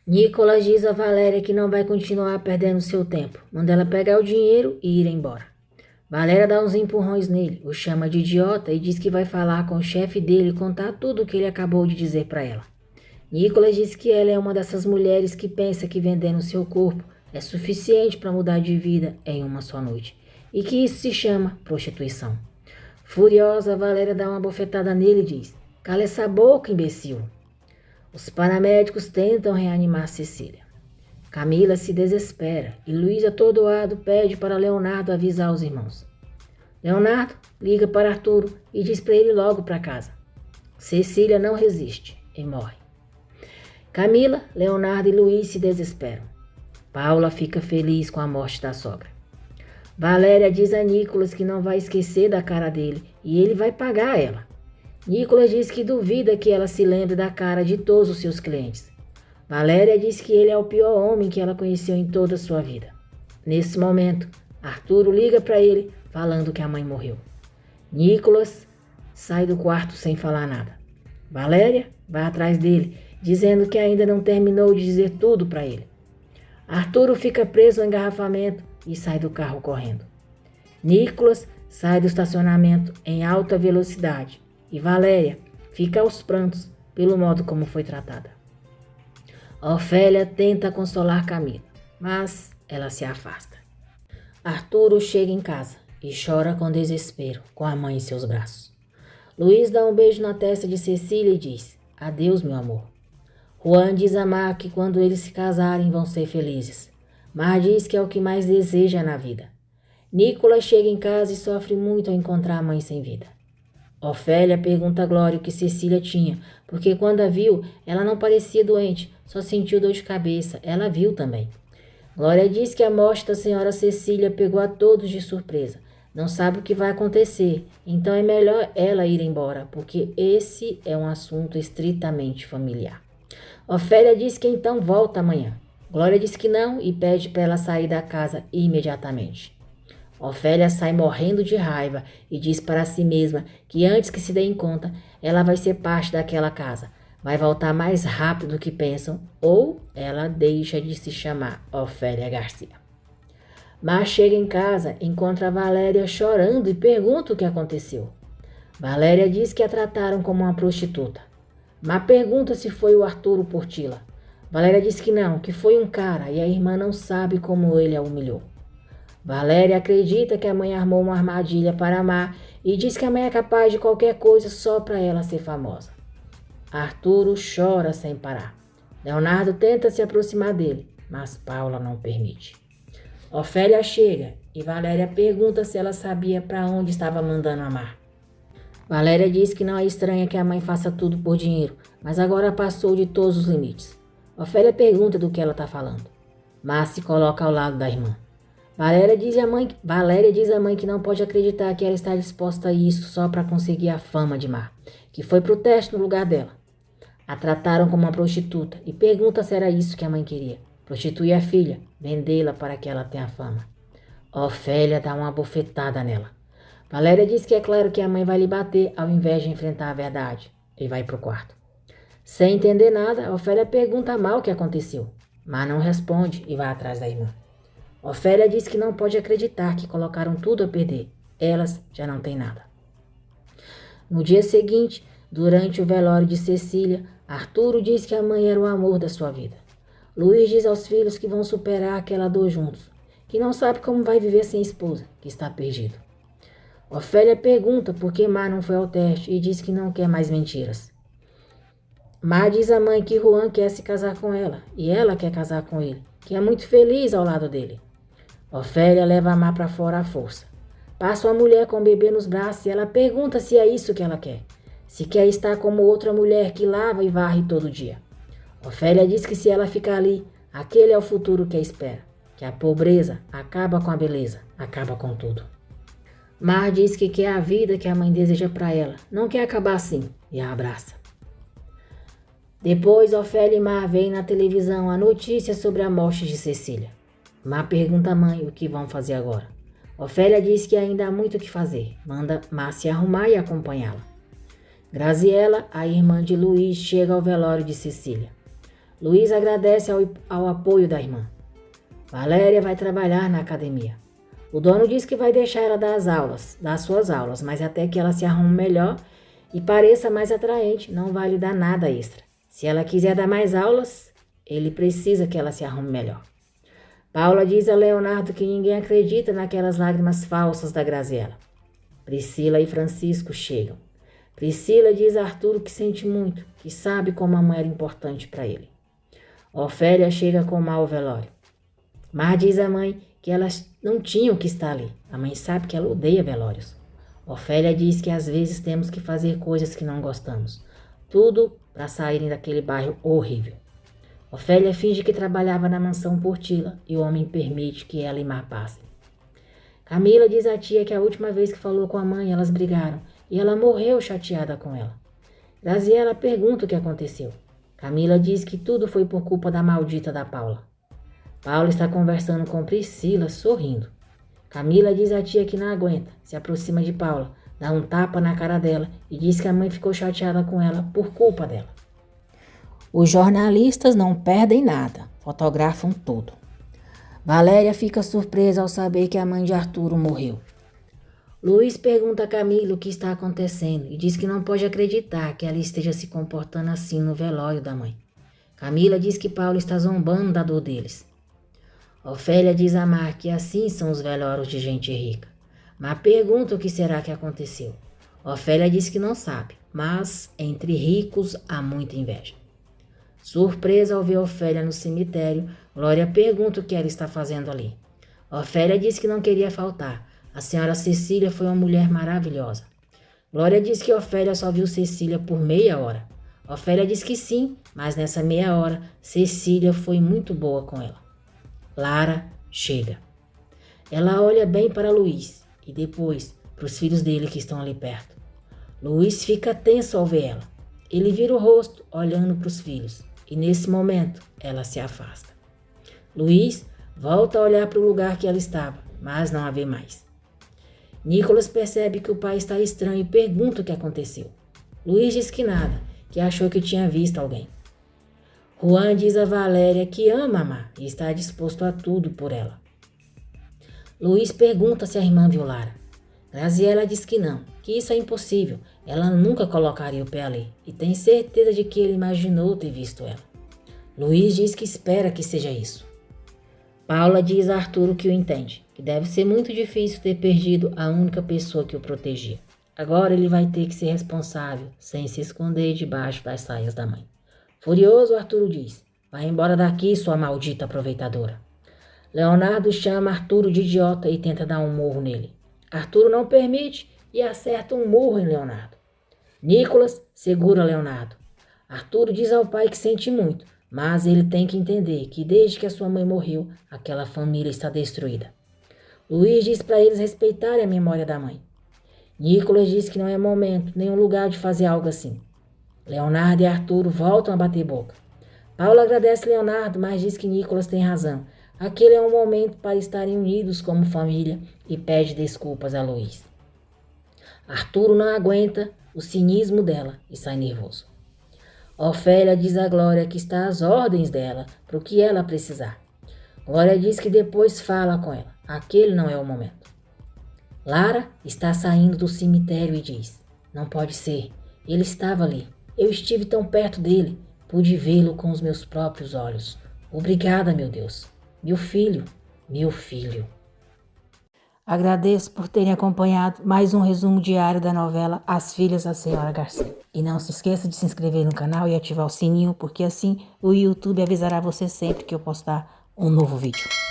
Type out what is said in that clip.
Nicolas diz a Valéria que não vai continuar perdendo seu tempo. Manda ela pegar o dinheiro e ir embora. Valéria dá uns empurrões nele, o chama de idiota e diz que vai falar com o chefe dele e contar tudo o que ele acabou de dizer para ela. Nicolas diz que ela é uma dessas mulheres que pensa que vendendo seu corpo é suficiente para mudar de vida em uma só noite e que isso se chama prostituição. Furiosa, Valéria dá uma bofetada nele e diz: "Cala essa boca, imbecil." Os paramédicos tentam reanimar Cecília. Camila se desespera e Luiz, atordoado, pede para Leonardo avisar os irmãos. Leonardo liga para Arturo e diz para ele logo para casa. Cecília não resiste e morre. Camila, Leonardo e Luiz se desesperam. Paula fica feliz com a morte da sogra. Valéria diz a Nicolas que não vai esquecer da cara dele e ele vai pagar ela. Nicolas diz que duvida que ela se lembre da cara de todos os seus clientes. Valéria diz que ele é o pior homem que ela conheceu em toda a sua vida. Nesse momento, Arturo liga para ele falando que a mãe morreu. Nicolas sai do quarto sem falar nada. Valéria vai atrás dele, dizendo que ainda não terminou de dizer tudo para ele. Arturo fica preso ao engarrafamento e sai do carro correndo. Nicolas sai do estacionamento em alta velocidade e Valéria fica aos prantos pelo modo como foi tratada. Ofélia tenta consolar Camila, mas ela se afasta. Arturo chega em casa e chora com desespero, com a mãe em seus braços. Luiz dá um beijo na testa de Cecília e diz: "Adeus, meu amor." Juan diz a Mar que quando eles se casarem vão ser felizes. Mar diz que é o que mais deseja na vida. Nicolas chega em casa e sofre muito ao encontrar a mãe sem vida. Ofélia pergunta a Glória o que Cecília tinha, porque quando a viu, ela não parecia doente, só sentiu dor de cabeça. Ela viu também. Glória diz que a morte da senhora Cecília pegou a todos de surpresa. Não sabe o que vai acontecer, então é melhor ela ir embora, porque esse é um assunto estritamente familiar. Ofélia diz que então volta amanhã. Glória diz que não e pede para ela sair da casa imediatamente. Ofélia sai morrendo de raiva e diz para si mesma que antes que se deem conta, ela vai ser parte daquela casa. Vai voltar mais rápido do que pensam ou ela deixa de se chamar Ofélia Garcia. Mar chega em casa, encontra a Valéria chorando e pergunta o que aconteceu. Valéria diz que a trataram como uma prostituta. Mar pergunta se foi o Arturo Portilla. Valéria diz que não, que foi um cara e a irmã não sabe como ele a humilhou. Valéria acredita que a mãe armou uma armadilha para Mar e diz que a mãe é capaz de qualquer coisa só para ela ser famosa. Arturo chora sem parar. Leonardo tenta se aproximar dele, mas Paula não permite. Ofélia chega e Valéria pergunta se ela sabia para onde estava mandando a Mar. Valéria diz que não é estranha que a mãe faça tudo por dinheiro, mas agora passou de todos os limites. Ofélia pergunta do que ela está falando. Mar se coloca ao lado da irmã. Valéria diz à mãe que não pode acreditar que ela está disposta a isso só para conseguir a fama de Mar, que foi pro teste no lugar dela. A trataram como uma prostituta e pergunta se era isso que a mãe queria. Prostituir a filha, vendê-la para que ela tenha fama. Ofélia dá uma bofetada nela. Valéria diz que é claro que a mãe vai lhe bater ao invés de enfrentar a verdade e vai pro quarto. Sem entender nada, Ofélia pergunta a Mar o que aconteceu, mas não responde e vai atrás da irmã. Ofélia diz que não pode acreditar que colocaram tudo a perder. Elas já não têm nada. No dia seguinte, durante o velório de Cecília, Arturo diz que a mãe era o amor da sua vida. Luiz diz aos filhos que vão superar aquela dor juntos, que não sabe como vai viver sem esposa, que está perdido. Ofélia pergunta por que Mar não foi ao teste e diz que não quer mais mentiras. Mar diz à mãe que Juan quer se casar com ela e ela quer casar com ele, que é muito feliz ao lado dele. Ofélia leva a Mar para fora à força. Passa uma mulher com o bebê nos braços e ela pergunta se é isso que ela quer. Se quer estar como outra mulher que lava e varre todo dia. Ofélia diz que se ela ficar ali, aquele é o futuro que a espera. Que a pobreza acaba com a beleza, acaba com tudo. Mar diz que quer a vida que a mãe deseja para ela, não quer acabar assim, e a abraça. Depois, Ofélia e Mar veem na televisão a notícia sobre a morte de Cecília. Mar pergunta à mãe o que vão fazer agora. Ofélia diz que ainda há muito o que fazer, manda Mar se arrumar e acompanhá-la. Graziela, a irmã de Luiz, chega ao velório de Cecília. Luiz agradece ao apoio da irmã. Valéria vai trabalhar na academia. O dono diz que vai deixar ela dar suas aulas, mas até que ela se arrume melhor e pareça mais atraente, não vai lhe dar nada extra. Se ela quiser dar mais aulas, ele precisa que ela se arrume melhor. Paula diz a Leonardo que ninguém acredita naquelas lágrimas falsas da Graziela. Priscila e Francisco chegam. Priscila diz a Arturo que sente muito, que sabe como a mãe era importante para ele. Ofélia chega com Mar ao velório. Mar diz à mãe que elas não tinham que estar ali. A mãe sabe que ela odeia velórios. Ofélia diz que às vezes temos que fazer coisas que não gostamos. Tudo para saírem daquele bairro horrível. Ofélia finge que trabalhava na mansão Portila e o homem permite que ela e Mar passem. Camila diz à tia que a última vez que falou com a mãe elas brigaram e ela morreu chateada com ela. Graziela pergunta o que aconteceu. Camila diz que tudo foi por culpa da maldita da Paula. Paula está conversando com Priscila, sorrindo. Camila diz à tia que não aguenta, se aproxima de Paula, dá um tapa na cara dela e diz que a mãe ficou chateada com ela por culpa dela. Os jornalistas não perdem nada, fotografam tudo. Valéria fica surpresa ao saber que a mãe de Arturo morreu. Luiz pergunta a Camila o que está acontecendo e diz que não pode acreditar que ela esteja se comportando assim no velório da mãe. Camila diz que Paulo está zombando da dor deles. Ofélia diz a Mar que assim são os velórios de gente rica. Mar pergunta o que será que aconteceu. Ofélia diz que não sabe, mas entre ricos há muita inveja. Surpresa ao ver Ofélia no cemitério, Glória pergunta o que ela está fazendo ali. Ofélia diz que não queria faltar. A senhora Cecília foi uma mulher maravilhosa. Glória diz que Ofélia só viu Cecília por meia hora. Ofélia diz que sim, mas nessa meia hora, Cecília foi muito boa com ela. Lara chega. Ela olha bem para Luiz e depois para os filhos dele que estão ali perto. Luiz fica tenso ao ver ela. Ele vira o rosto olhando para os filhos e nesse momento ela se afasta. Luiz volta a olhar para o lugar que ela estava, mas não a vê mais. Nicolas percebe que o pai está estranho e pergunta o que aconteceu. Luiz diz que nada, que achou que tinha visto alguém. Juan diz a Valéria que ama a Mar e está disposto a tudo por ela. Luiz pergunta se a irmã viu Lara. Graziela diz que não, que isso é impossível, ela nunca colocaria o pé ali e tem certeza de que ele imaginou ter visto ela. Luiz diz que espera que seja isso. Paula diz a Arturo que o entende, que deve ser muito difícil ter perdido a única pessoa que o protegia. Agora ele vai ter que ser responsável, sem se esconder debaixo das saias da mãe. Furioso, Arturo diz, vai embora daqui, sua maldita aproveitadora. Leonardo chama Arturo de idiota e tenta dar um murro nele. Arturo não permite e acerta um murro em Leonardo. Nicolas segura Leonardo. Arturo diz ao pai que sente muito, mas ele tem que entender que desde que a sua mãe morreu, aquela família está destruída. Luiz diz para eles respeitarem a memória da mãe. Nicolas diz que não é momento, nem um lugar de fazer algo assim. Leonardo e Arturo voltam a bater boca. Paula agradece Leonardo, mas diz que Nicolas tem razão. Aquele é um momento para estarem unidos como família e pede desculpas a Luiz. Arturo não aguenta o cinismo dela e sai nervoso. Ofélia diz a Glória que está às ordens dela para o que ela precisar. Glória diz que depois fala com ela. Aquele não é o momento. Lara está saindo do cemitério e diz: não pode ser. Ele estava ali. Eu estive tão perto dele. Pude vê-lo com os meus próprios olhos. Obrigada, meu Deus. Meu filho, meu filho. Agradeço por terem acompanhado mais um resumo diário da novela As Filhas da Senhora Garcia. E não se esqueça de se inscrever no canal e ativar o sininho, porque assim o YouTube avisará você sempre que eu postar um novo vídeo.